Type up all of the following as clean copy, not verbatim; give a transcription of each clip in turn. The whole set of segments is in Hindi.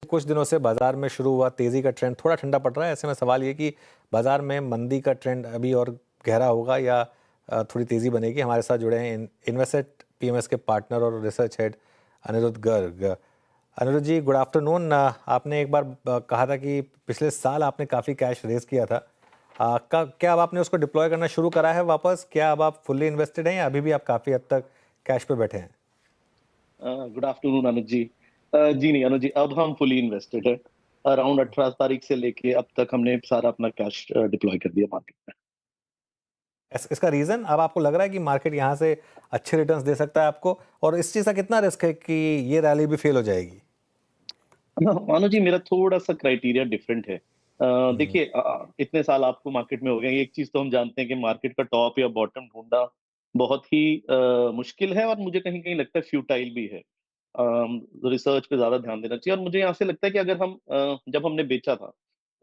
कुछ दिनों से बाजार में शुरू हुआ तेजी का ट्रेंड थोड़ा ठंडा पड़ रहा है। ऐसे में सवाल ये कि बाजार में मंदी का ट्रेंड अभी और गहरा होगा या थोड़ी तेजी बनेगी। हमारे साथ जुड़े हैं इन्वेस्टेड पीएमएस के पार्टनर और रिसर्च हेड अनिरुद्ध गर्ग। अनिरुद्ध जी, गुड आफ्टरनून। आपने एक बार कहा था कि पिछले साल आपने काफ़ी कैश रेज किया था। क्या अब आपने उसको डिप्लॉय करना शुरू करा है वापस? क्या अब आप फुल्ली इन्वेस्टेड हैं या अभी भी आप काफ़ी हद तक कैश पे बैठे हैं? गुड आफ्टरनून अनुज जी। जी नहीं अनुज जी, अब हम फुली इन्वेस्टेड है। अराउंड 18 तारीख से लेके अब तक हमने सारा अपना कैश डिप्लॉय कर दिया मार्केट में। इसका रीजन अब आपको लग रहा है कि मार्केट यहाँ से अच्छे रिटर्न्स दे सकता है आपको, और इस चीज का कितना रिस्क है कि ये रैली भी फेल हो जाएगी? मानो जी, मेरा थोड़ा सा क्राइटेरिया डिफरेंट है। हम्म। देखिए, इतने साल आपको मार्केट में हो गए, एक चीज तो हम जानते हैं कि मार्केट का टॉप या बॉटम ढूंढना बहुत ही मुश्किल है, और मुझे कहीं कहीं लगता है फ्यूटाइल भी है। रिसर्च पे ज्यादा ध्यान देना चाहिए, और मुझे यहाँ से लगता है कि अगर हम जब हमने बेचा था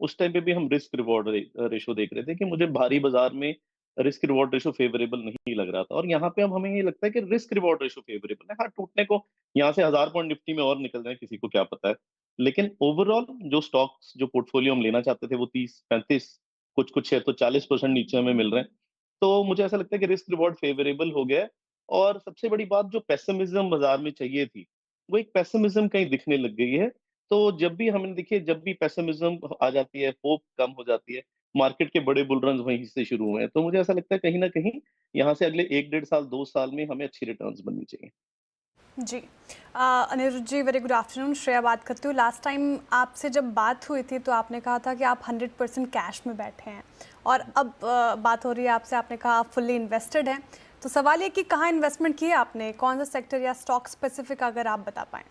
उस टाइम पे भी हम रिस्क रिवॉर्ड रेशो देख रहे थे कि मुझे भारी बाजार में रिस्क रिवॉर्ड रेशो फेवरेबल नहीं लग रहा था, और यहाँ पे अब हमें ये लगता है कि रिस्क रिवॉर्ड रेशो फेवरेबल है। हाँ, टूटने को यहाँ से 1000 पॉइंट निफ्टी में और निकल जाए किसी को क्या पता है, लेकिन ओवरऑल जो स्टॉक्स जो पोर्टफोलियो हम लेना चाहते थे वो 30-35, कुछ कुछ है तो 40% नीचे हमें मिल रहे हैं। तो मुझे ऐसा लगता है कि रिस्क रिवॉर्ड फेवरेबल हो गया है। और सबसे बड़ी बात, जो पेसिमिज्म बाजार में चाहिए थी, वो एक पेसिमिज्म कहीं दिखने लग गई है। तो जब भी हमने देखिए, जब भी पेसिमिज्म आ जाती है, होप कम हो जाती है, मार्केट के बड़े बुल रन वहीं से शुरू हुए हैं। तो मुझे ऐसा लगता है कहीं ना कहीं यहाँ से अगले 1 डेढ़ साल 2 साल में हमें अच्छी रिटर्न्स बननी चाहिए। जी। अनिरुद्ध जी, वेरी गुड आफ्टरनून। श्रेया बात करती हूँ। लास्ट टाइम आपसे जब बात हुई थी तो आपने कहा था कि आप 100% कैश में बैठे हैं, और अब बात हो रही है आपसे, आपने कहा आप फुल्ली इन्वेस्टेड हैं। तो सवाल ये कि कहाँ इन्वेस्टमेंट किया आपने, कौन सा सेक्टर या स्टॉक स्पेसिफिक अगर आप बता पाएँ?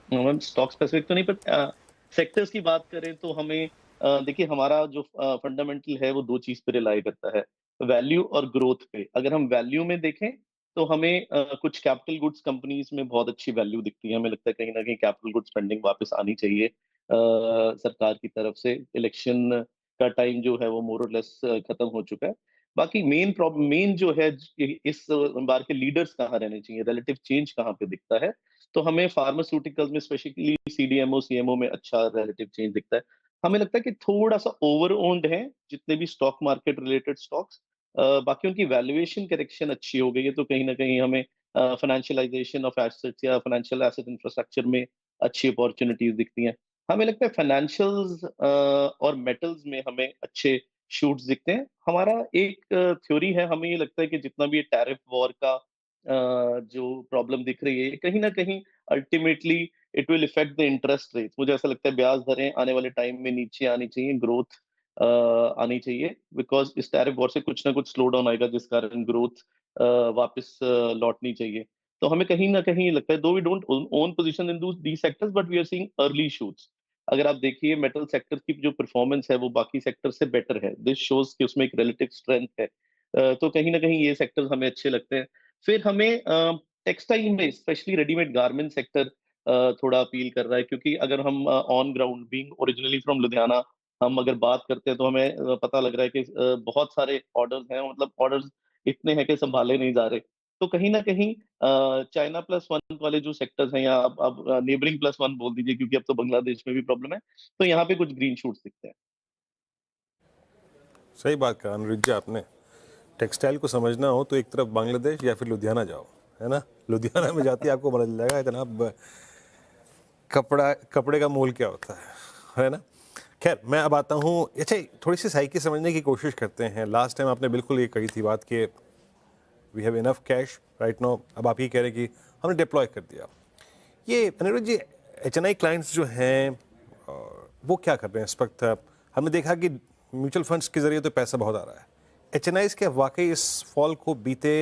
मैम, स्टॉक स्पेसिफिक तो नहीं, पर सेक्टर्स की बात करें तो हमें देखिए, हमारा जो फंडामेंटल है वो दो चीज पे रिलाई करता है, वैल्यू और ग्रोथ पे। अगर हम वैल्यू में देखें तो हमें कुछ कैपिटल गुड्स कंपनीज में बहुत अच्छी वैल्यू दिखती है। हमें लगता है कहीं ना कहीं कैपिटल गुड्स फंडिंग वापस आनी चाहिए सरकार की तरफ से। इलेक्शन का टाइम जो है वो मोर और लेस खत्म हो चुका है। बाकी मेन प्रॉब्लम, मेन जो है, इस बार के लीडर्स कहाँ रहने चाहिए, रिलेटिव चेंज कहाँ पे दिखता है, तो हमें फार्मास्यूटिकल्स में स्पेशली सीडीएमओ सीएमओ में अच्छा रिलेटिव चेंज दिखता है। हमें लगता है कि थोड़ा सा ओवर ओन्ड है जितने भी स्टॉक मार्केट रिलेटेड स्टॉक्स। बाकी उनकी वैल्यूएशन करेक्शन अच्छी हो गई है, तो कहीं ना कहीं हमें फाइनेंशियलाइजेशन ऑफ एसेट्स या फाइनेंशियल एसेट इंफ्रास्ट्रक्चर में अच्छी अपॉर्चुनिटीज दिखती हैं। हमें लगता है फाइनेंशियल्स और मेटल्स में हमें अच्छे शूट्स दिखते हैं। हमारा एक थ्योरी है, हमें ये लगता है कि जितना भी टैरिफ वॉर का जो प्रॉब्लम दिख रही है, कहीं ना कहीं ultimately it will effect the interest rate. मुझे ऐसा लगता है ब्याज दरें आने वाले टाइम में नीचे आनी चाहिए, ग्रोथ आनी चाहिए, बिकॉज इस टैरिफ वॉर से कुछ ना कुछ स्लो डाउन आएगा, जिस कारण ग्रोथ वापस लौटनी चाहिए। तो हमें कहीं ना कहीं लगता है, though we don't own position in the sectors, but we are seeing early shoots. अगर आप देखिए मेटल सेक्टर की जो परफॉर्मेंस है वो बाकी सेक्टर से बेटर है, दिस शोज कि उसमें एक रिलेटिव स्ट्रेंथ है। तो कहीं ना कहीं ये सेक्टर्स हमें अच्छे लगते हैं। फिर हमें टेक्सटाइल में स्पेशली रेडीमेड गारमेंट सेक्टर थोड़ा अपील कर रहा है, क्योंकि अगर हम on ground, being originally from Ludhiana, हम अगर बात करते हैं तो हमें पता लग रहा है कि बहुत सारे ऑर्डर्स हैं, मतलब ऑर्डर्स इतने हैं कि संभाले नहीं जा रहे। तो कहीं ना कहीं चाइना प्लस वन वाले जो सेक्टर्स हैं, या अब नेबरिंग प्लस वन बोल दीजिए, क्योंकि अब तो बांग्लादेश में भी प्रॉब्लम है, तो यहाँ पे कुछ ग्रीन शूट्स दिखते हैं। सही बात कहा अनुरुद्ध जी आपने। टेक्सटाइल को समझना हो तो एक तरफ बांग्लादेश या फिर लुधियाना जाओ, है ना। लुधियाना में जाती है आपको पता चल जाएगा जनाब कपड़े का मोल क्या होता है ना। खैर, मैं अब आता हूँ। अच्छा, थोड़ी सी साइकी समझने की कोशिश करते हैं। लास्ट टाइम आपने बिल्कुल ये कही थी बात कि we have enough cash right now. अब आप ये कह रहे हैं कि हमने डिप्लॉय कर दिया। ये अनिरुद्ध जी, एचएनआई क्लाइंट्स जो हैं वो क्या कर रहे हैं इस वक्त? हमने देखा कि म्यूचुअल फंड्स के जरिए तो पैसा बहुत आ रहा है। एचएनआईज के वाकई इस फॉल को बीते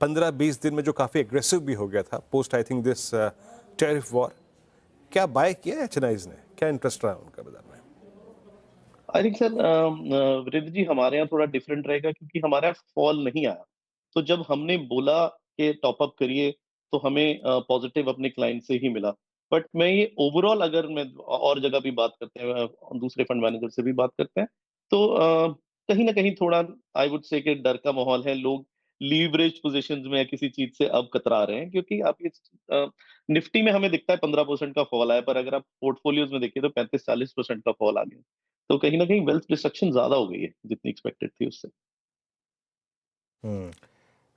15-20 दिन में जो काफ़ी एग्रेसिव भी हो गया था post I think this tariff war, क्या बाय किया एचएनआईज ने? क्या इंटरेस्ट रहा उनका बाजार में? आई थिंक सर, वृद्ध जी, हमारे यहाँ थोड़ा डिफरेंट रहेगा, क्योंकि हमारे यहाँ फॉल नहीं आया। तो जब हमने बोला कि टॉप अप करिए, तो हमें पॉजिटिव अपने क्लाइंट से ही मिला। बट मैं ये ओवरऑल, अगर मैं और जगह भी बात करते हैं, दूसरे फंड मैनेजर से भी बात करते हैं, तो कहीं ना कहीं थोड़ा आई वुड से कि डर का माहौल है। लोग लीवरेज पोजीशंस में या किसी चीज से अब कतरा रहे हैं, क्योंकि आप ये निफ्टी में हमें दिखता है 15% का फॉल आया, पर अगर आप पोर्टफोलियोज में देखिए तो 35-40% का फॉल आ गया। तो कहीं ना कहीं वेल्थ डिस्ट्रक्शन ज्यादा हो गई है जितनी एक्सपेक्टेड थी उससे।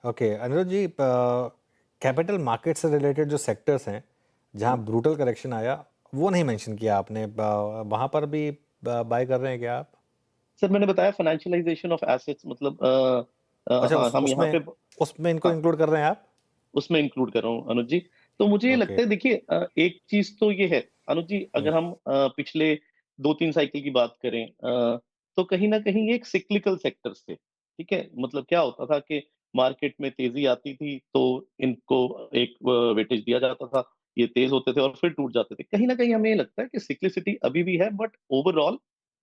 ओके अनिरुद्ध जी, कैपिटल मार्केट से रिलेटेड जो सेक्टर्स हैं जहां ब्रूटल करेक्शन आया वो नहीं मेंशन किया आपने, वहां पर भी बाय कर रहे हैं क्या आप? सर मैंने बताया फाइनेंशियलाइजेशन ऑफ एसेट्स, मतलब अच्छा, हाँ हम यहाँ उसमें पे उसमें इनको हाँ इंक्लूड कर रहे हैं आप? उसमें इंक्लूड कर रहा हूँ अनुज जी। तो मुझे ये ओके। लगता है, देखिए एक चीज तो ये है अनुज जी, हम्म। अगर हम पिछले 2-3 साइकिल की बात करें, तो कहीं ना कहीं ये एक सिक्लिकल सेक्टर्स थे, ठीक है। मतलब क्या होता था कि मार्केट में तेजी आती थी तो इनको एक वेटेज दिया जाता था, ये तेज होते थे और फिर टूट जाते थे। कहीं ना कहीं हमें ये लगता है कि सिक्लिसिटी अभी भी है, बट ओवरऑल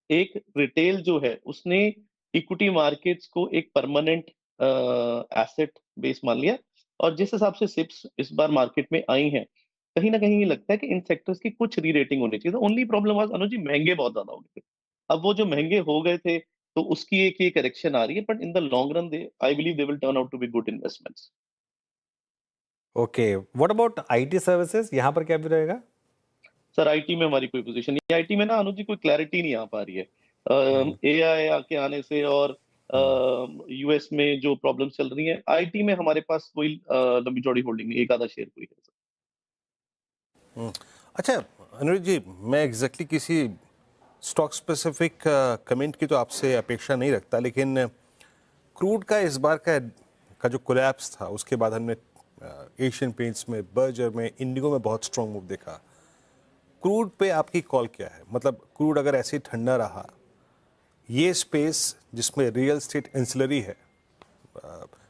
एक रिटेल जो है उसने इक्विटी मार्केट्स को एक परमानेंट एसेट बेस मान लिया, और जिस हिसाब से सिप्स इस बार मार्केट में आई हैं, कहीं ना कहीं ये लगता है कि इन सेक्टर्स की कुछ री रेटिंग होनी चाहिए। ओनली प्रॉब्लम वाज अनुज जी, महंगे बहुत ज्यादा हो गए थे। अब वो जो महंगे हो गए थे तो उसकी एक ये करेक्शन आ रही है, but in the long run they I believe they will turn out to be good investments. Okay, what about IT services, यहाँ पर क्या भी रहेगा? सर आईटी में हमारी कोई पोजीशन नहीं, आईटी में ना अनुज जी कोई क्लैरिटी नहीं आ पा रही है हम्म। एआई आके आने से, और हम्म। यूएस में जो प्रॉब्लम्स चल रही हैं, आईटी में हमारे पास कोई लंबी चौड़ी होल्डिंग नहीं, एक आधा शेयर कोई है। अच्छा अनुज जी, मैं एग्जैक्टली किसी स्टॉक स्पेसिफिक कमेंट की तो आपसे अपेक्षा नहीं रखता, लेकिन क्रूड का इस बार का जो कोलैप्स था उसके बाद हमने एशियन पेंट्स में, बर्जर में, इंडिगो में बहुत स्ट्रॉन्ग मूव देखा। क्रूड पे आपकी कॉल क्या है? मतलब क्रूड अगर ऐसे ही ठंडा रहा, ये स्पेस जिसमें रियल स्टेट एंसिलरी है,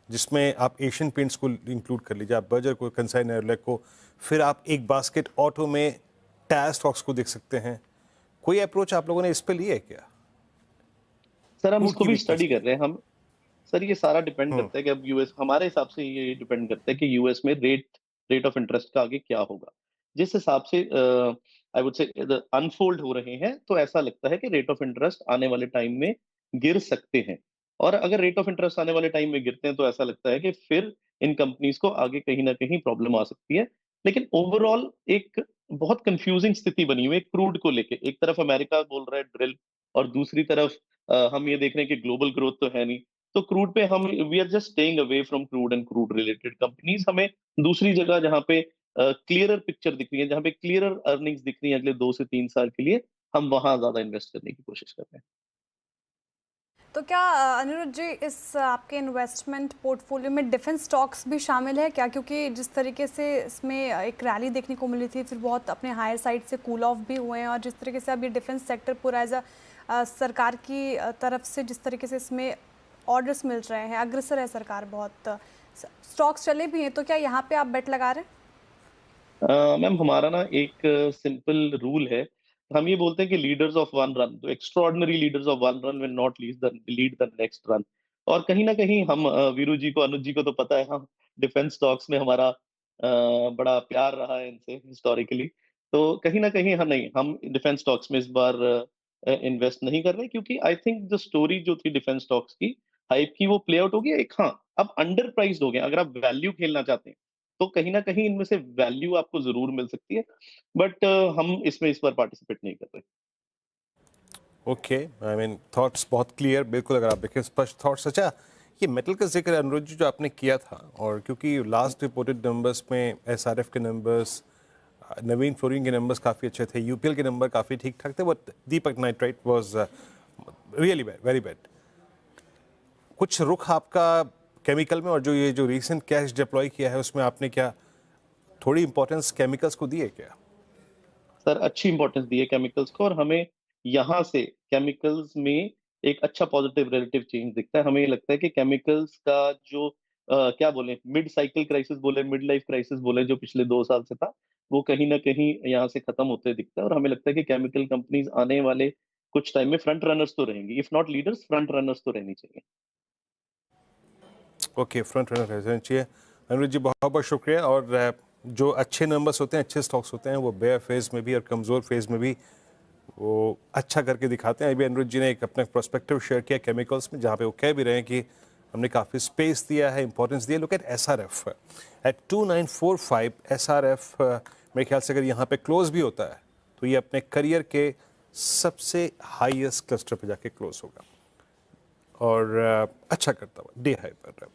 जिसमें आप एशियन पेंट्स को इंक्लूड कर लीजिए, आप बर्जर को, कंसाई एयरलैक को, फिर आप एक बास्केट ऑटो में टायर स्टॉक्स को देख सकते हैं। कोई अप्रोच आप लोगों ने इस पे लिया है क्या, सर हम क्रूड इसको की भी वीकनेस स्टडी पे? कर रहे हैं हम। सर ये सारा डिपेंड करता है कि अब यूएस, हमारे हिसाब से ये डिपेंड करता है कि यूएस में रेट ऑफ इंटरेस्ट का आगे क्या होगा। जिस हिसाब से आई वुड से अनफोल्ड हो रहे हैं, तो ऐसा लगता है कि रेट ऑफ इंटरेस्ट आने वाले टाइम में गिर सकते हैं। और अगर रेट ऑफ इंटरेस्ट आने वाले टाइम में गिरते हैं तो ऐसा लगता है कि फिर इन कंपनीज को आगे कहीं ना कहीं प्रॉब्लम आ सकती है। लेकिन ओवरऑल एक बहुत कंफ्यूजिंग स्थिति बनी हुई है क्रूड को लेके। एक तरफ अमेरिका बोल रहा है ड्रिल, और दूसरी तरफ हम ये देख रहे हैं कि ग्लोबल ग्रोथ तो है नहीं। तो क्रूड पे हम we are just staying away from crude and crude related companies. हमें दूसरी जगह जहाँ पे क्लियरर पिक्चर दिख रही है, जहाँ पे क्लियरर अर्निंग्स दिख रही है अगले 2 से 3 साल के लिए, हम वहां ज्यादा इन्वेस्ट करने की कोशिश कर रहे हैं। तो क्या अनिरुद्ध जी, इस आपके इन्वेस्टमेंट पोर्टफोलियो में डिफेंस स्टॉक्स भी शामिल है क्या? क्योंकि जिस तरीके से इसमें एक रैली देखने को मिली थी, फिर बहुत अपने हायर साइड से कूल ऑफ भी हुए हैं, और जिस तरीके से अब ये डिफेंस सेक्टर पूरा एज अ सरकार की तरफ से जिस तरीके से इसमें ऑर्डर्स मिल रहे हैं, अग्रसर है सरकार बहुत, स्टॉक्स चले भी हैं, तो क्या यहाँ पे आप बेट लगा रहे हैं? मैम हमारा ना एक सिंपल रूल है। हम ये बोलते हैं कि लीडर्स ऑफ वन रन, तो extraordinary leaders of one run will not lead the next run. और कहीं ना कहीं हम वीरू जी को, अनुज जी को तो पता है, हम डिफेंस स्टॉक्स में हमारा बड़ा प्यार रहा है इनसे हिस्टोरिकली। तो कहीं ना कहीं हम नहीं, हम डिफेंस स्टॉक्स में इस बार इन्वेस्ट नहीं कर रहे, क्योंकि आई थिंक द स्टोरी जो थी डिफेंस स्टॉक्स की, हाइप की, वो प्ले आउट हो गई। एक हाँ, अब अंडर प्राइस्ड हो गए। अगर आप वैल्यू खेलना चाहते हैं तो कहीं ना कहीं इनमें से वैल्यू आपको जरूर मिल सकती है, बट हम इसमें इस बार पार्टिसिपेट नहीं कर रहे। ओके, आई मीन थॉट्स बहुत क्लियर, बिल्कुल अगर आप देखें स्पष्ट थॉट्स। अच्छा, ये मेटल का जिक्र अनुरुद्ध जी जो आपने किया था, और क्योंकि लास्ट रिपोर्टेड नंबर्स में एसआरएफ के नंबर्स, नवीन फ्लोरिंग के नंबर्स काफ़ी अच्छे थे, यूपीएल के नंबर काफ़ी ठीक ठाक थे, but Deepak nitrite was really bad, very bad. कुछ रुख आपका केमिकल में, और जो ये जो रीसेंट कैश डिप्लॉय किया है उसमें आपने क्या थोड़ी इंपॉर्टेंस केमिकल्स को दी है क्या? सर अच्छी इंपॉर्टेंस दी है केमिकल्स को, और हमें यहाँ से केमिकल्स में एक अच्छा पॉजिटिव रिलेटिव चेंज दिखता है। हमें ये लगता है कि केमिकल्स का जो क्या बोले, मिड साइकिल क्राइसिस बोले, मिड लाइफ क्राइसिस बोले, जो पिछले 2 साल से था, वो कहीं ना कहीं यहाँ से खत्म होते दिखता है। और हमें लगता है कि केमिकल कंपनीज आने वाले कुछ टाइम में फ्रंट रनर्स तो रहेंगी, if not leaders, front runners तो रहनी चाहिए। ओके, फ्रंट रनर रहना चाहिए। अनुज जी बहुत बहुत शुक्रिया। और जो अच्छे नंबर्स होते हैं, अच्छे स्टॉक्स होते हैं, वो बेयर फेज में भी और कमज़ोर फेज में भी वो अच्छा करके दिखाते हैं। अभी अनुज जी ने एक अपना पर्सपेक्टिव शेयर किया केमिकल्स में, जहाँ पे वो कह भी रहे हैं कि हमने काफ़ी स्पेस दिया है, इंपॉर्टेंस दिया। Look at SRF at 2945 SRF मेरे ख्याल से अगर यहाँ पे क्लोज भी होता है तो ये अपने करियर के सबसे हाईएस्ट क्लस्टर पे जाके क्लोज होगा और अच्छा करता हुआ डे हाई पर।